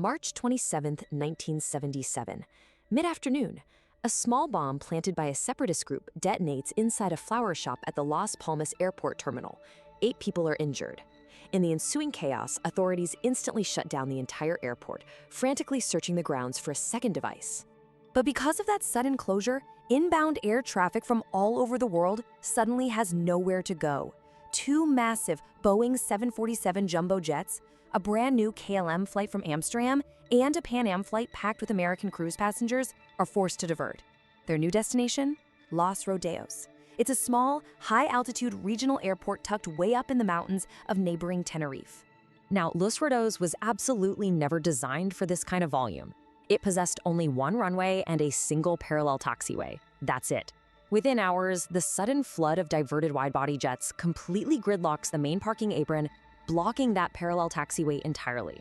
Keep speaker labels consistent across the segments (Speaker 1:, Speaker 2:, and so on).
Speaker 1: March 27, 1977. Mid-afternoon, a small bomb planted by a separatist group detonates inside a flower shop at the Las Palmas airport terminal. 8 people are injured. In the ensuing chaos, authorities instantly shut down the entire airport, frantically searching the grounds for a second device. But because of that sudden closure, inbound air traffic from all over the world suddenly has nowhere to go. 2 massive Boeing 747 jumbo jets, a brand new KLM flight from Amsterdam, and a Pan Am flight packed with American cruise passengers are forced to divert. Their new destination? Los Rodeos. It's a small, high-altitude regional airport tucked way up in the mountains of neighboring Tenerife. Now, Los Rodeos was absolutely never designed for this kind of volume. It possessed only 1 runway and a single parallel taxiway. That's it. Within hours, the sudden flood of diverted wide-body jets completely gridlocks the main parking apron, blocking that parallel taxiway entirely.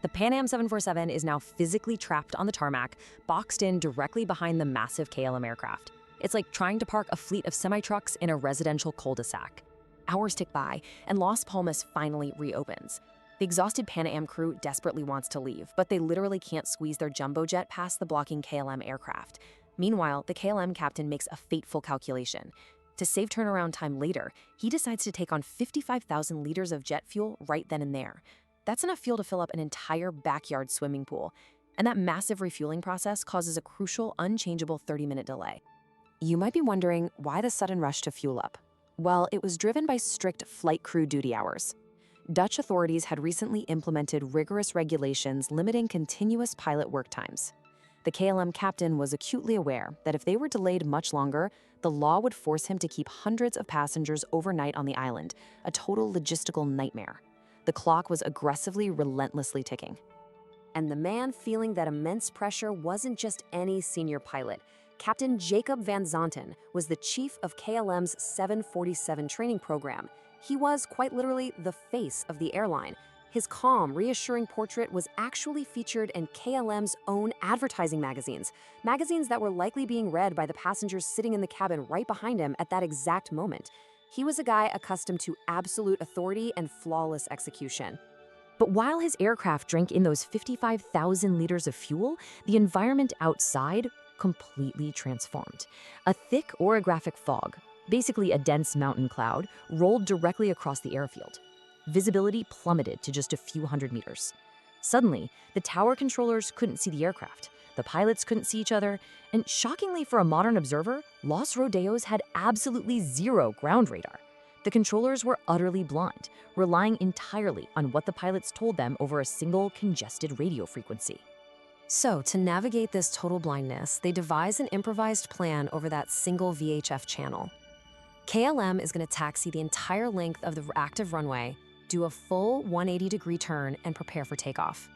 Speaker 1: The Pan Am 747 is now physically trapped on the tarmac, boxed in directly behind the massive KLM aircraft. It's like trying to park a fleet of semi-trucks in a residential cul-de-sac. Hours tick by, and Las Palmas finally reopens. The exhausted Pan Am crew desperately wants to leave, but they literally can't squeeze their jumbo jet past the blocking KLM aircraft. Meanwhile, the KLM captain makes a fateful calculation. To save turnaround time later, he decides to take on 55,000 liters of jet fuel right then and there. That's enough fuel to fill up an entire backyard swimming pool. And that massive refueling process causes a crucial, unchangeable 30-minute delay. You might be wondering why the sudden rush to fuel up. Well, it was driven by strict flight crew duty hours. Dutch authorities had recently implemented rigorous regulations limiting continuous pilot work times. The KLM captain was acutely aware that if they were delayed much longer, the law would force him to keep hundreds of passengers overnight on the island, a total logistical nightmare. The clock was aggressively, relentlessly ticking. And the man feeling that immense pressure wasn't just any senior pilot. Captain Jacob van Zanten was the chief of KLM's 747 training program. He was, quite literally, the face of the airline. His calm, reassuring portrait was actually featured in KLM's own advertising magazines that were likely being read by the passengers sitting in the cabin right behind him at that exact moment. He was a guy accustomed to absolute authority and flawless execution. But while his aircraft drank in those 55,000 liters of fuel, the environment outside completely transformed. A thick orographic fog, basically a dense mountain cloud, rolled directly across the airfield. Visibility plummeted to just a few hundred meters. Suddenly, the tower controllers couldn't see the aircraft, the pilots couldn't see each other, and shockingly for a modern observer, Los Rodeos had absolutely 0 ground radar. The controllers were utterly blind, relying entirely on what the pilots told them over a single congested radio frequency. So, to navigate this total blindness, they devised an improvised plan over that single VHF channel. KLM is going to taxi the entire length of the active runway, do a full 180-degree turn, and prepare for takeoff.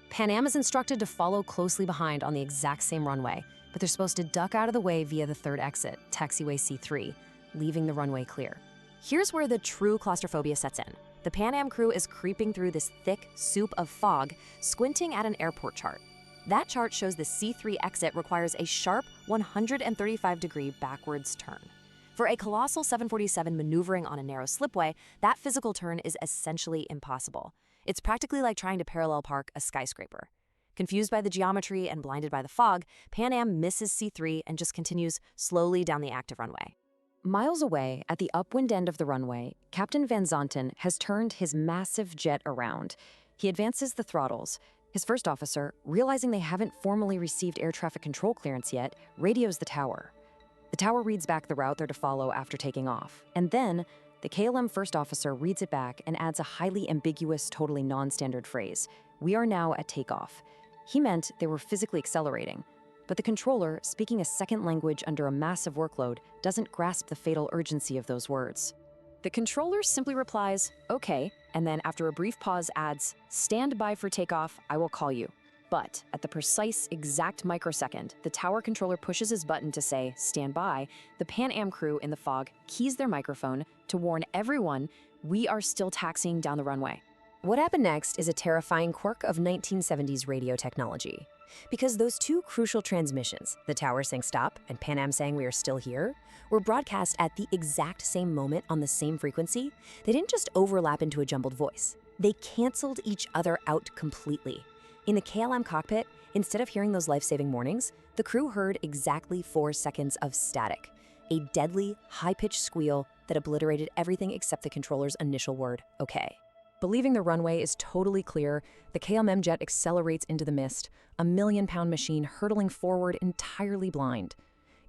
Speaker 1: Pan Am is instructed to follow closely behind on the exact same runway, but they're supposed to duck out of the way via the 3rd exit, taxiway C3, leaving the runway clear. Here's where the true claustrophobia sets in. The Pan Am crew is creeping through this thick soup of fog, squinting at an airport chart. That chart shows the C3 exit requires a sharp 135-degree backwards turn. For a colossal 747 maneuvering on a narrow slipway, that physical turn is essentially impossible. It's practically like trying to parallel park a skyscraper. Confused by the geometry and blinded by the fog, Pan Am misses C3 and just continues slowly down the active runway. Miles away, at the upwind end of the runway, Captain Van Zanten has turned his massive jet around. He advances the throttles. His first officer, realizing they haven't formally received air traffic control clearance yet, radios the tower. The tower reads back the route they're to follow after taking off. And then, the KLM first officer reads it back and adds a highly ambiguous, totally non-standard phrase. "We are now at takeoff." He meant they were physically accelerating. But the controller, speaking a second language under a massive workload, doesn't grasp the fatal urgency of those words. The controller simply replies, "Okay," and then after a brief pause adds, "Stand by for takeoff, I will call you." But at the precise, exact microsecond, the tower controller pushes his button to say, "Stand by," the Pan Am crew in the fog keys their microphone to warn everyone, "We are still taxiing down the runway." What happened next is a terrifying quirk of 1970s radio technology. Because those 2 crucial transmissions, the tower saying stop and Pan Am saying we are still here, were broadcast at the exact same moment on the same frequency, they didn't just overlap into a jumbled voice. They canceled each other out completely. In the KLM cockpit, instead of hearing those life-saving warnings, the crew heard exactly 4 seconds of static, a deadly, high-pitched squeal that obliterated everything except the controller's initial word, okay. Believing the runway is totally clear, the KLM jet accelerates into the mist, a million-pound machine hurtling forward entirely blind.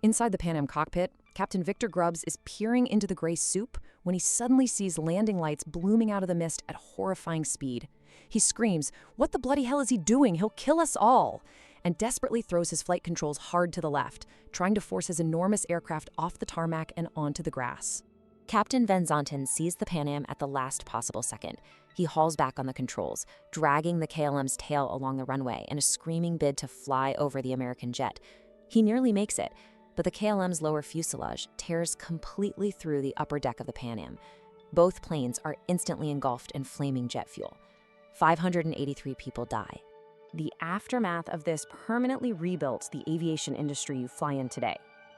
Speaker 1: Inside the Pan Am cockpit, Captain Victor Grubbs is peering into the gray soup when he suddenly sees landing lights blooming out of the mist at horrifying speed. He screams, "What the bloody hell is he doing? He'll kill us all!" and desperately throws his flight controls hard to the left, trying to force his enormous aircraft off the tarmac and onto the grass. Captain Van Zanten sees the Pan Am at the last possible second. He hauls back on the controls, dragging the KLM's tail along the runway in a screaming bid to fly over the American jet. He nearly makes it, but the KLM's lower fuselage tears completely through the upper deck of the Pan Am. Both planes are instantly engulfed in flaming jet fuel. 583 people die. The aftermath of this permanently rebuilt the aviation industry you fly in today.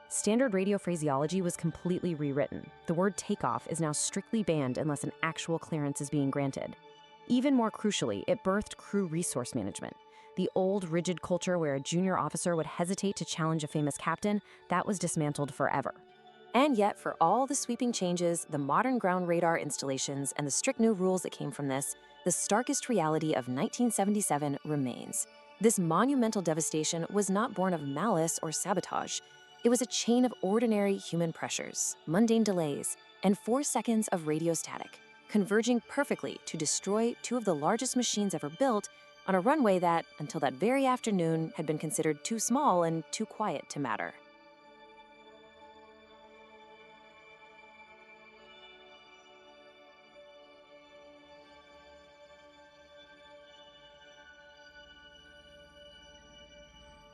Speaker 1: Standard radiophraseology was completely rewritten. The word takeoff is now strictly banned unless an actual clearance is being granted. Even more crucially, it birthed crew resource management. The old, rigid culture where a junior officer would hesitate to challenge a famous captain, that was dismantled forever. And yet, for all the sweeping changes, the modern ground radar installations, and the strict new rules that came from this, the starkest reality of 1977 remains. This monumental devastation was not born of malice or sabotage. It was a chain of ordinary human pressures, mundane delays, and 4 seconds of radio static, converging perfectly to destroy 2 of the largest machines ever built on a runway that, until that very afternoon, had been considered too small and too quiet to matter.